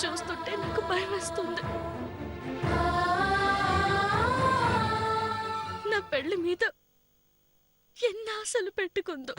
చూస్తుంటే నాకు భయం వేస్తుంది. నా పెళ్లి మీద ఎన్ని ఆశలు పెట్టుకుందో,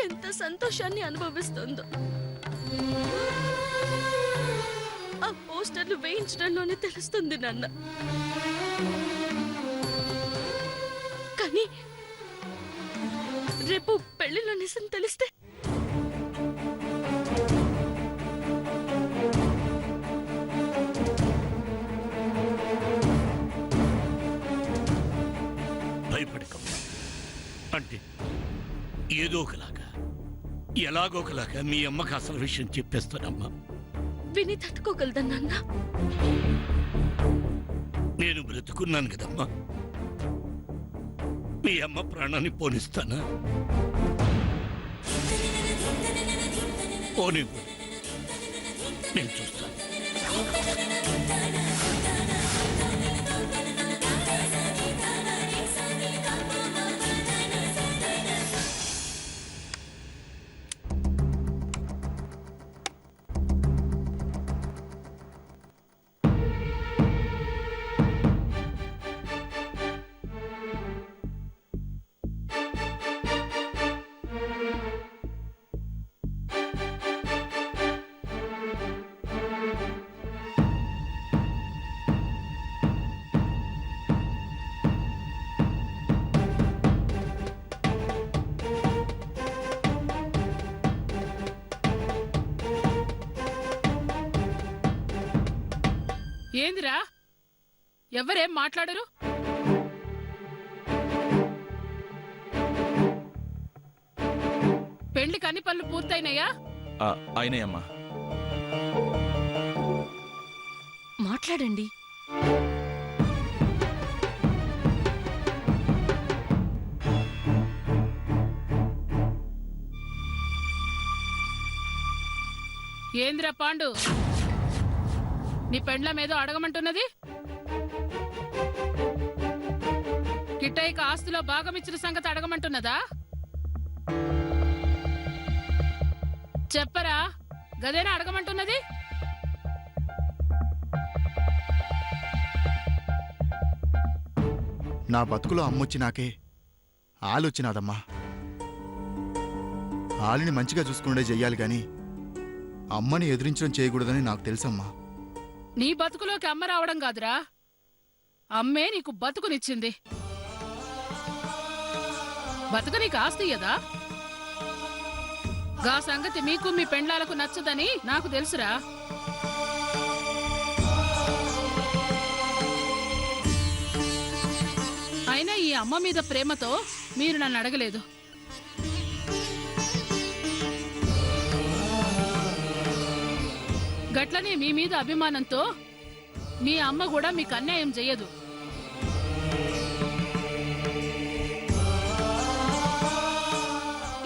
ఎంత సంతోషాన్ని అనుభవిస్తుందో ఆ పోస్టర్లు వేయించడంలోనే తెలుస్తుంది నాన్న. కానీ రేపు పెళ్లిలో నిజం తెలిస్తే భయపడకమ్మా. అంటే ఏదో ఒకలాగా ఎలాగో ఒకలాగా మీ అమ్మకి అసలు విషయం చెప్పేస్తానమ్మా. విని తట్టుకోగలదా నాన్న? నేను బ్రతుకున్నాను కదమ్మా, మీ అమ్మ ప్రాణాన్ని పోనిస్తానా? పోనివ్వు, నేను చూస్తాను. ఏందిరా, ఎవరేం మాట్లాడరు? పెళ్లికి అన్ని పనులు పూర్తయినాయా? అయినాయమ్మా. మాట్లాడండి. ఏందిరా పాండు, నీ పెండ్లం ఏదో అడగమంటున్నది? కిట్టయ్యకి ఆస్తిలో భాగం ఇచ్చిన సంగతి అడగమంటున్నదా? చెప్పరా, గదేనా అడగమంటున్నది? నా బతుకులో అమ్మొచ్చినాకే ఆలొచ్చినాదమ్మా. ఆలిని మంచిగా చూసుకుండే చెయ్యాలి గాని అమ్మని ఎదిరించడం చేయకూడదని నాకు తెలుసమ్మా. నీ బతుకులోకి అమ్మ రావడం కాదురా, అమ్మే నీకు బతుకునిచ్చింది. బతుక నీకు ఆస్తి ఇయ్యదా? గా సంగతి మీకు మీ పెండ్లాలకు నచ్చదని నాకు తెలుసురా. అయినా ఈ అమ్మ మీద ప్రేమతో మీరు నన్ను అడగలేదు. గట్లనే మీ మీద అభిమానంతో మీ అమ్మ కూడా మీకు అన్యాయం చెయ్యదు.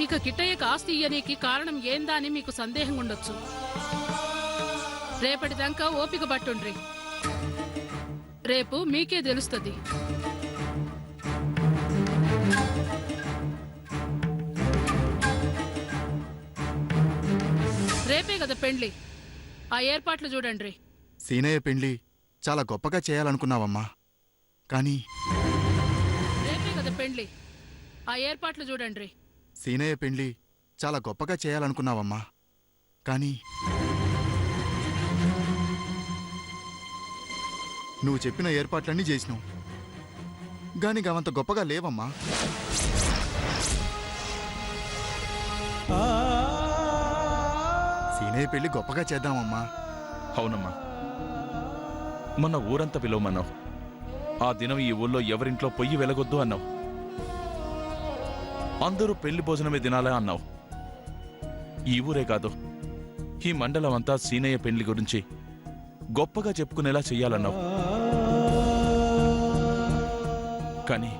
ఇక కిట్టయ్యకు ఆస్తి ఇయ్యనీకి కారణం ఏందా అని మీకు సందేహం ఉండొచ్చు. రేపటిదాకా ఓపిక పట్టుండ్రి, రేపు మీకే తెలుస్తుంది. రేపే కదా పెండ్లి, ఆ ఏర్పాట్లు చూడండి. సీనయ్య పెండ్లి చాలా గొప్పగా చేయాలనుకున్నావమ్మా, కానీ రేపే కదా పెండ్లి, ఆ ఏర్పాట్లు చూడండి. సీనయ్య పెండ్లి చాలా గొప్పగా చేయాలనుకున్నావమ్మా, కానీ నువ్వు చెప్పిన ఏర్పాట్లన్నీ చేసినావు, గాని గవంత గొప్పగా లేవమ్మా. సీనయ్య పెళ్లి గొప్పగా చేద్దామమ్మా. అవునమ్మా, మొన్న ఊరంతా పిలవమన్నావు. ఆ దినం ఈ ఊళ్ళో ఎవరింట్లో పొయ్యి వెలగొద్దు అన్నావు. అందరూ పెళ్లి భోజనమే తినాలా అన్నావు. ఈ ఊరే కాదు, ఈ మండలం అంతా సీనయ్య పెళ్లి గురించి గొప్పగా చెప్పుకునేలా చెయ్యాలన్నావు. కానీ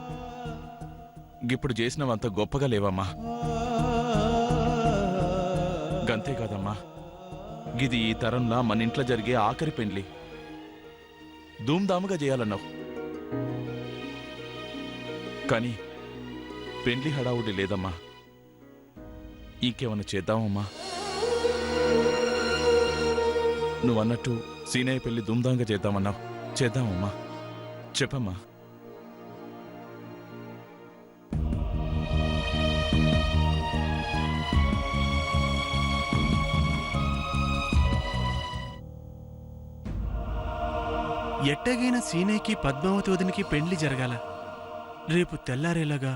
ఇప్పుడు చేసినవంత గొప్పగా లేవమ్మా. గంతే కాదమ్మా, గిది ఈ తరంలా మన ఇంట్లో జరిగే ఆఖరి పెండ్లి. ధూమ్ధాముగా చేయాలన్నావు, కానీ పెండ్లి హడావుడి లేదమ్మా. ఇంకేమన్నా చేద్దామమ్మా? నువ్వన్నట్టు సీనయ్య పెళ్లి దుమ్దాంగా చేద్దామన్నావు. చేద్దామమ్మా, చెప్పమ్మా. ఎట్టగైనా సీనయ్యకి పద్మావతి వదినికి పెండ్లి జరగాల. రేపు తెల్లారేలాగా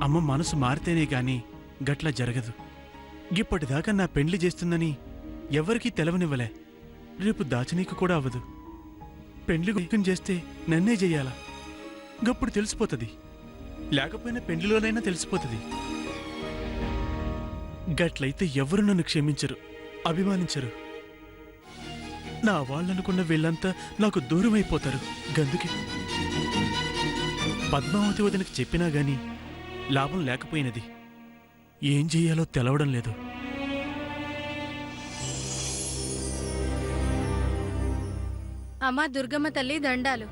అమ్మ మనసు మారితేనే గాని గట్ల జరగదు. ఇప్పటిదాకా నా పెండ్లి చేస్తుందని ఎవరికీ తెలవనివ్వలే. రేపు దాచనీకు కూడా అవ్వదు. పెండ్లి గుర్తం చేస్తే నన్నే చెయ్యాలా? గప్పుడు తెలిసిపోతుంది. లేకపోయినా పెండ్లిలోనైనా తెలిసిపోతుంది. గట్లయితే ఎవరు నన్ను క్షమించరు, అభిమానించరు. నా వాళ్ళనుకున్న వీళ్ళంతా నాకు దూరమైపోతారు. గందుకే పద్మావతి వదినకి చెప్పినా గాని లాభం లేకపోయినది. ఏం చెయ్యాలో తెలవడం లేదు. అమ్మా దుర్గమ్మ తల్లి దండాలు.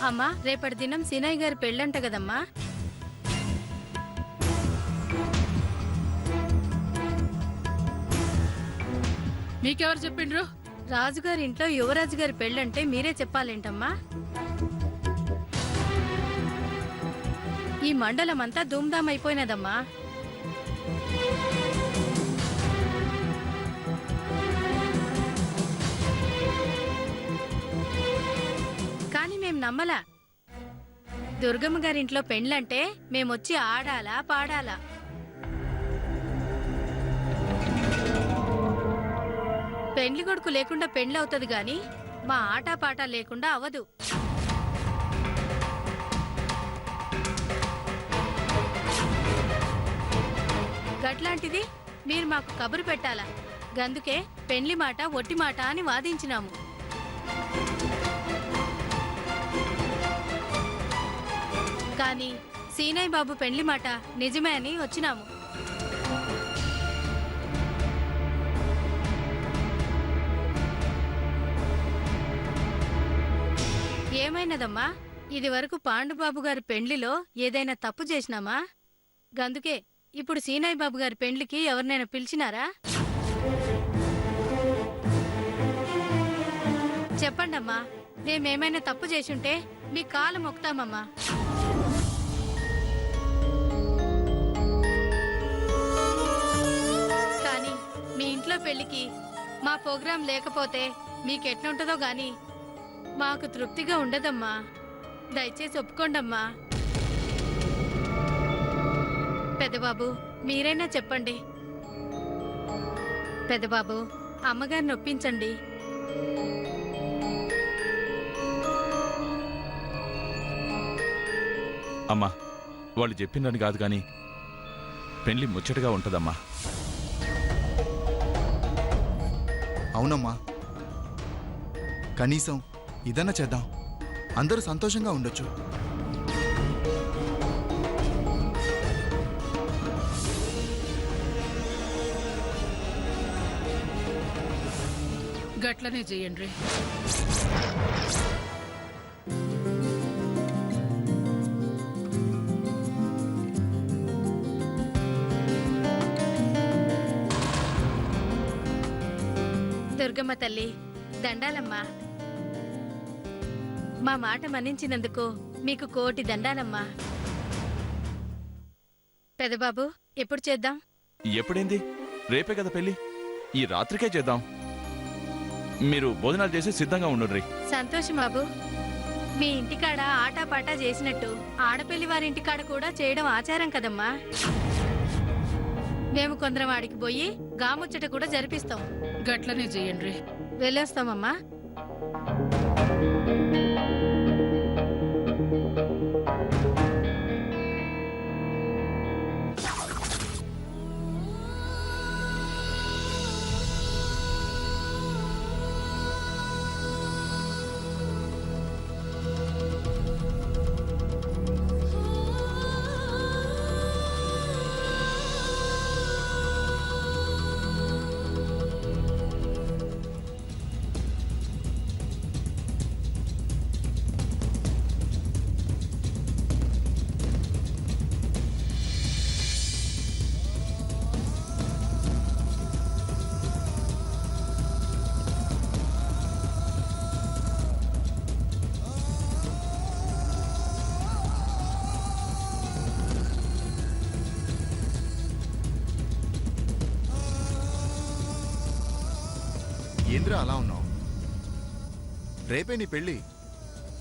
అమ్మా రేపటి దినం సీనయ్య గారి పెళ్ళంట కదమ్మా. మీకెవరు చెప్పిండ్రు? రాజుగారి ఇంట్లో యువరాజు గారి పెళ్ళంటే మీరే చెప్పాలేంటమ్మా. ఈ మండలం అంతా ధూమ్ధామ్ అయిపోయినదమ్మా. కానీ మేం నమ్మలా. దుర్గమ్మ గారింట్లో పెళ్ళంటే మేమొచ్చి ఆడాలా పాడాలా. పెండ్లి కొడుకు లేకుండా పెండ్లవుతుంది గాని మా ఆటపాట లేకుండా అవదు. గట్లాంటిది మీరు మాకు కబురు పెట్టాలా? గందుకే పెండ్లి మాట ఒట్టి మాట అని వాదించినాము. కానీ సీనయ్య బాబు పెండ్లి మాట నిజమే అని వచ్చినాము. ఏమైనదమ్మా? ఇది వరకు పాండుబాబు గారి పెండ్లిలో ఏదైనా తప్పు చేసినామా? గందుకే ఇప్పుడు సీనయ్య బాబు గారి పెండ్లికి ఎవరినైనా పిలిచినారా? చెప్పండమ్మా, మేమేమైనా తప్పు చేసుంటే మీ కాలు మొక్తామమ్మా. కానీ మీ ఇంట్లో పెళ్లికి మా ప్రోగ్రాం లేకపోతే మీకెట్లుంటుందో గాని మాకు తృప్తిగా ఉండదమ్మా. దయచేసి ఒప్పుకోండమ్మా. పెద్దబాబు మీరైనా చెప్పండి. పెద్దబాబు అమ్మగారిని ఒప్పించండి. అమ్మా, వాళ్ళు చెప్పిందని కాదు కానీ పెళ్లి ముచ్చటగా ఉంటదమ్మా. అవునమ్మా, కనీసం ఇదన్నా చేద్దాం. అందరూ సంతోషంగా ఉండొచ్చు. గట్లనే చెయ్యండి. దుర్గమ్మ తల్లి దండాలమ్మా. మా మాట మన్నించినందుకు మీకు కోటి దండాలమ్మా. పెదబాబు ఎప్పుడు చేద్దాం? ఎప్పుడైంది? రేపే కదా పెళ్లి. ఈ రాత్రికే చేద్దాం. మీరు భోజనాలు చేసి సిద్ధంగా ఉండుర్రి. సంతోషం బాబు. మీ ఇంటికాడ ఆటాపాటా చేసినట్టు ఆడపిల్లి వారి ఇంటికాడ కూడా చేయడం ఆచారం కదమ్మా. మేము కొందరం వాడికి పోయి గాముచ్చట కూడా జరిపిస్తాం. గట్లనే చెయ్యండి. వెళ్ళొస్తామమ్మా. ఏంద్రా అలా ఉన్నావు? రేపే నీ పెళ్ళి,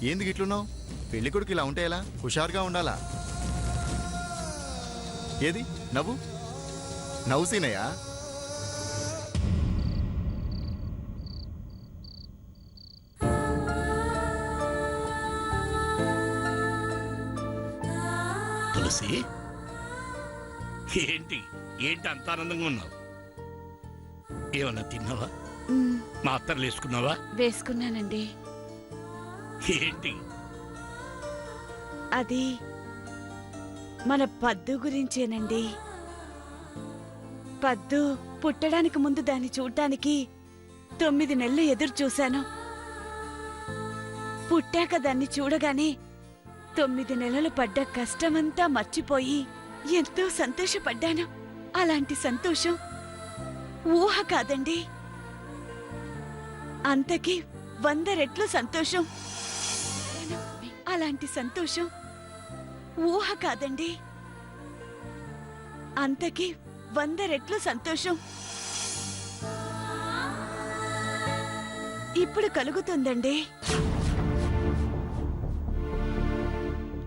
ఏంది గిట్లున్నావు? పెళ్లి కొడుకు ఇలా ఉంటే ఎలా? హుషారుగా ఉండాలా? ఏది నవ్వు నవ్వు సీనయ్యా. తులసి, ఏంటి ఏంటి అంత ఆనందంగా ఉన్నావు? ఏమన్నా తిన్నావా? మాత్రలు వేసుకున్నావా? వేసుకున్నానండి. ఏంటి? అది మన పద్దు గురించేనండి. పద్దు పుట్టడానికి ముందు దాన్ని చూడ్డానికి 9 నెలలు ఎదురు చూశాను. పుట్టాక దాన్ని చూడగానే 9 నెలలు పడ్డ కష్టమంతా మర్చిపోయి ఎంతో సంతోషపడ్డాను. అలాంటి సంతోషం ఊహ కాదండి, అంతకి 100 రెట్లు సంతోషం. అలాంటి సంతోషం ఊహ కాదండి, అంతకి 100 రెట్లు సంతోషం ఇప్పుడు కలుగుతుందండి.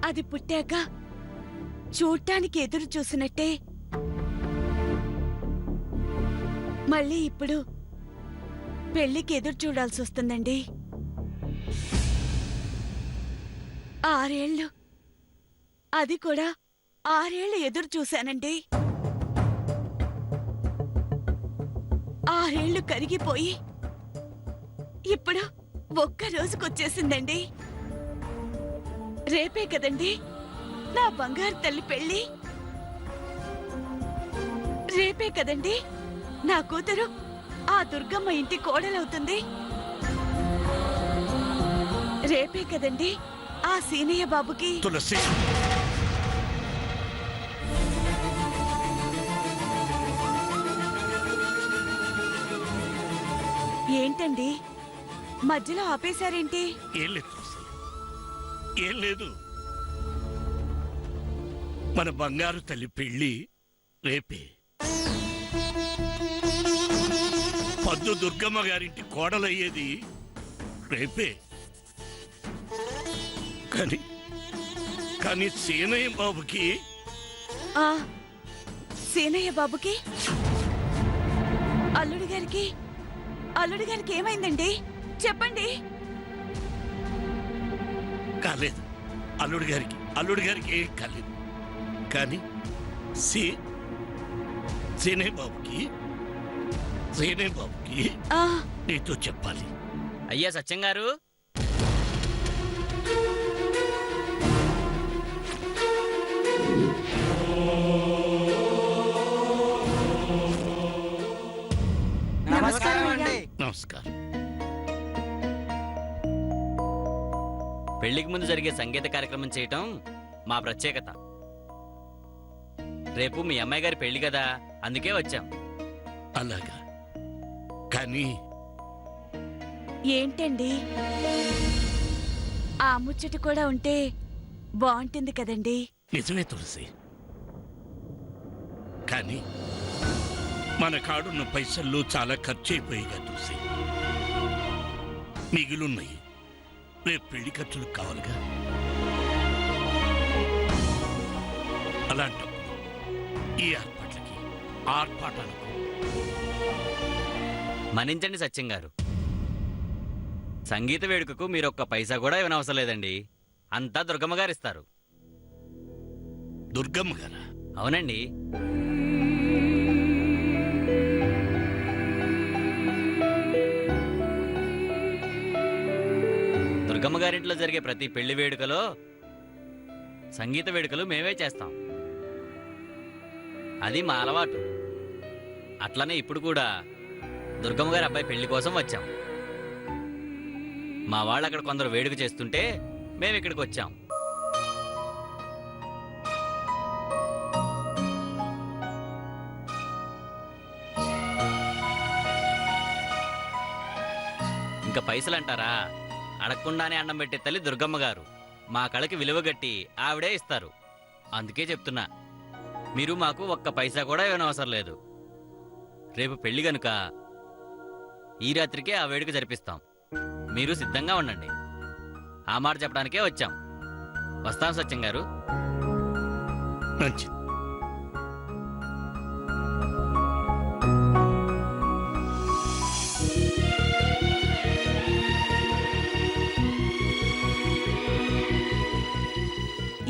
అది పుట్టాక చూడటానికి ఎదురు చూసినట్టే మళ్ళీ ఇప్పుడు పెళ్లికి ఎదురు చూడాల్సి వస్తుందండి. 6 ఏళ్ళు, అది కూడా 6 ఏళ్ళు ఎదురు చూశానండి. 6 ఏళ్ళు కరిగిపోయి ఇప్పుడు ఒక్క రోజుకొచ్చేసిందండి. రేపే కదండి నా బంగారు తల్లి పెళ్లి. రేపే కదండి నా కూతురు ఆ దుర్గమ్మ ఇంటి కోడలవుతుంది. రేపే కదండి ఆ సీనయ్య బాబుకి. తులసి, ఏంటండి మధ్యలో ఆపేశారేంటి? ఏం లేదు తులసి, ఏం లేదు. మన బంగారు తల్లి పెళ్లి రేపే. పద్దు దుర్గమ్మ గారింటి కోడలయ్యేది రేపే. కానీ కానీ సీనయ్య బాబుకి ఆ సీనయ్య బాబుకి అల్లుడి గారికి ఏమైందండి? చెప్పండి. కాలేదు, అల్లుడి గారికి ఏం కాలేదు. కానీ సీనయ్య బాబుకి ఆ నీతో చెప్పాలి. అయ్యా సత్యం గారు, నమస్కారం. పెళ్లికి ముందు జరిగే సంగీత కార్యక్రమం చేయటం మా ప్రత్యేకత. రేపు మీ అమ్మాయి గారి పెళ్లి కదా, అందుకే వచ్చాం. అలాగా? కానీ ఏంటండి ఆ ముచ్చట కూడా ఉంటే బాగుంటుంది కదండి. నిజమే తులసి, కానీ మన కాడున్న పైసల్లో చాలా ఖర్చు అయిపోయిగా తులసి. మిగిలిన్నాయి రేపు పెళ్లి ఖర్చులకు కావాలిగా. అలాంటప్పుడు ఈ ఏర్పాట్లకి ఆర్పాటాలకు మన్నించండి సత్యం గారు, సంగీత వేడుకకు మీరు ఒక్క పైసా కూడా ఇవ్వనవసరం లేదండి. అంతా దుర్గమ్మ గారు ఇస్తారు. దుర్గమ్మ గారా? అవునండి. దుర్గమ్మ గారింట్లో జరిగే ప్రతి పెళ్లి వేడుకలో సంగీత వేడుకలు మేమే చేస్తాం. అది మా అలవాటు. అట్లనే ఇప్పుడు కూడా దుర్గమ్మ గారి అబ్బాయి పెళ్లి కోసం వచ్చాం. మా వాళ్ళు అక్కడ కొందరు వేడుక చేస్తుంటే మేము ఇక్కడికి వచ్చాం. ఇంకా పైసలు అంటారా? అడగకుండానే అన్నం పెట్టే తల్లి దుర్గమ్మ గారు. మా కళకి విలువగట్టి ఆవిడే ఇస్తారు. అందుకే చెప్తున్నా, మీరు మాకు ఒక్క పైసా కూడా ఇవ్వనవసరం లేదు. రేపు పెళ్లి గనుక ఈ రాత్రికే ఆ వేడుక జరిపిస్తాం. మీరు సిద్ధంగా ఉండండి. ఆ మాట చెప్పడానికే వచ్చాం. వస్తాం సత్యం గారు. మంచిది.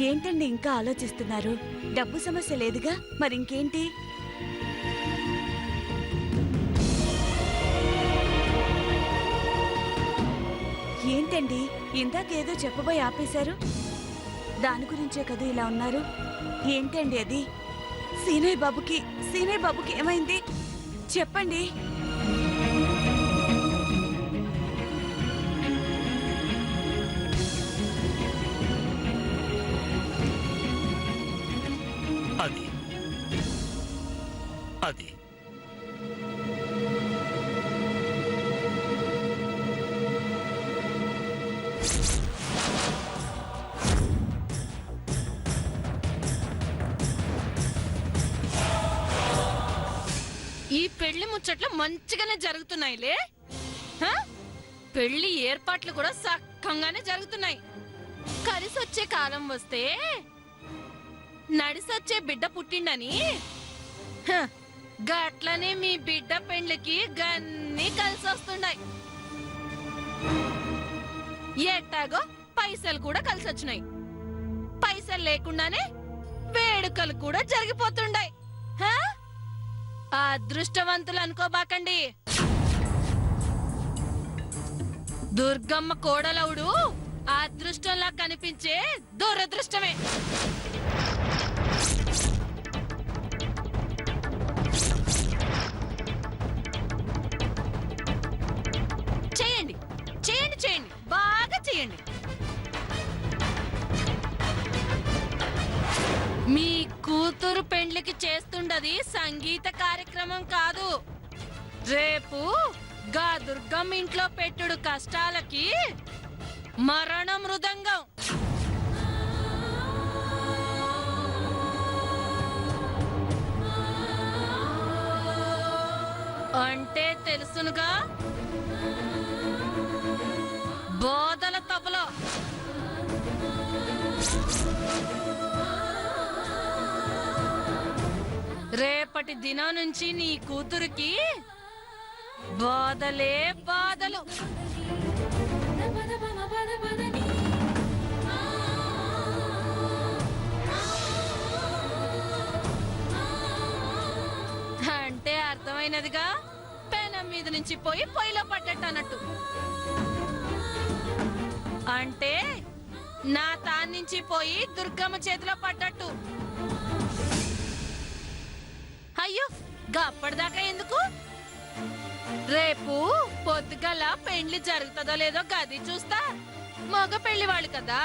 ఏంటండి ఇంకా ఆలోచిస్తున్నారు? డబ్బు సమస్య లేదుగా, మరింకేంటి? ఏంటండి ఇందాకేదో చెప్పబోయి ఆపేశారు? దాని గురించే కదా ఇలా ఉన్నారు? ఏంటండి అది? సీనయ్య బాబుకి ఏమైంది? చెప్పండి. అది అది ఈ పెళ్లి ముచ్చట్లు మంచిగానే జరుగుతున్నాయిలే. హ? పెళ్లి ఏర్పాట్లు కూడా సక్కంగానే జరుగుతున్నాయి. కలిసొచ్చే కాలం వస్తే నడిసొచ్చే బిడ్డ పుట్టిండని హ, గట్లనే మీ బిడ్డ పెండ్లికి గన్ని కలిసొస్తున్నాయి. ఎట్టాగో పైసలు కూడా కలిసొచ్చినాయి. పైసలు లేకుండానే వేడుకలు కూడా జరిగిపోతుండాయి. హ? అదృష్టవంతులు అనుకోబాకండి. దుర్గమ్మ కోడలవుడు అదృష్టంలా కనిపించే దురదృష్టమే. చేయండి చేయండి చేయండి, బాగా చేయండి. మీ కూతురు పెండ్లికి చేస్తుండది సంగీత కార్యక్రమం కాదు. రేపు గా దుర్గమ్మ ఇంట్లో పెట్టుడు కష్టాలకి మరణ మృదంగం. అంటే తెలుసునుగా, బోధల తబలో. రేపటి దినం నుంచి నీ కూతురికి బాధలే బాధలు. అంటే అర్థమైనదిగా, పెనం మీద నుంచి పోయి పొయ్యిలో పడ్డట్టు అన్నట్టు. అంటే నా తాన్ నుంచి పోయి దుర్గమ్మ చేతిలో పడ్డట్టు. అయ్యో గప్పటిదాకా ఎందుకు? రేపు పొద్దుగల పెండ్లి జరుగుతుందో లేదో గది చూస్తా. మగ పెళ్లి వాళ్ళు కదా.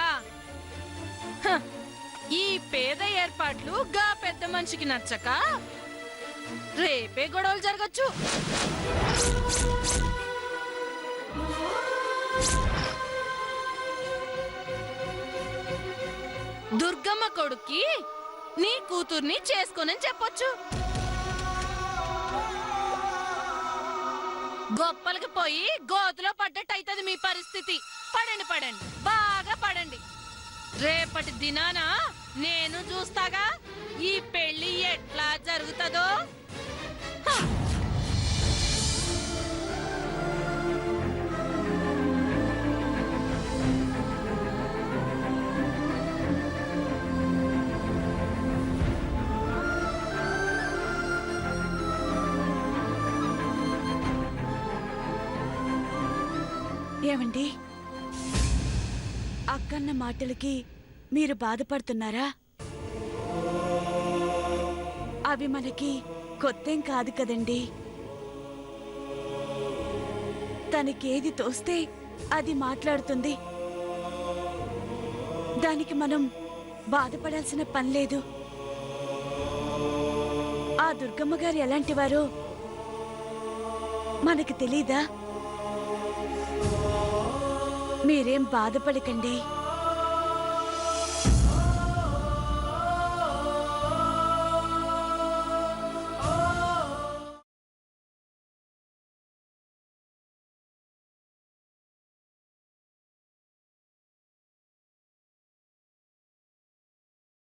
హ, ఈ పేద ఏర్పాట్లు గా పెద్ద మనిషికి నచ్చక రేపే గొడవలు జరగచ్చు. దుర్గమ్మ కొడుక్కి నీ కూతుర్ని చేసుకోనని చెప్పొచ్చు. గొప్పలకి పోయి గోతులో పడ్డట్టు అవుతుంది మీ పరిస్థితి. పడండి పడండి, బాగా పడండి. రేపటి దినాన నేను చూస్తాగా ఈ పెళ్లి ఎట్లా జరుగుతుందో. ఏమండి, అక్కన్న మాటలకి మీరు బాధపడుతున్నారా? అవి మనకి కొత్తేం కాదు కదండి. తనకేది తోస్తే అది మాట్లాడుతుంది. దానికి మనం బాధపడాల్సిన పని లేదు. ఆ దుర్గమ్మ గారు ఎలాంటివారో మనకి తెలీదా? మీరేం బాధపడకండి.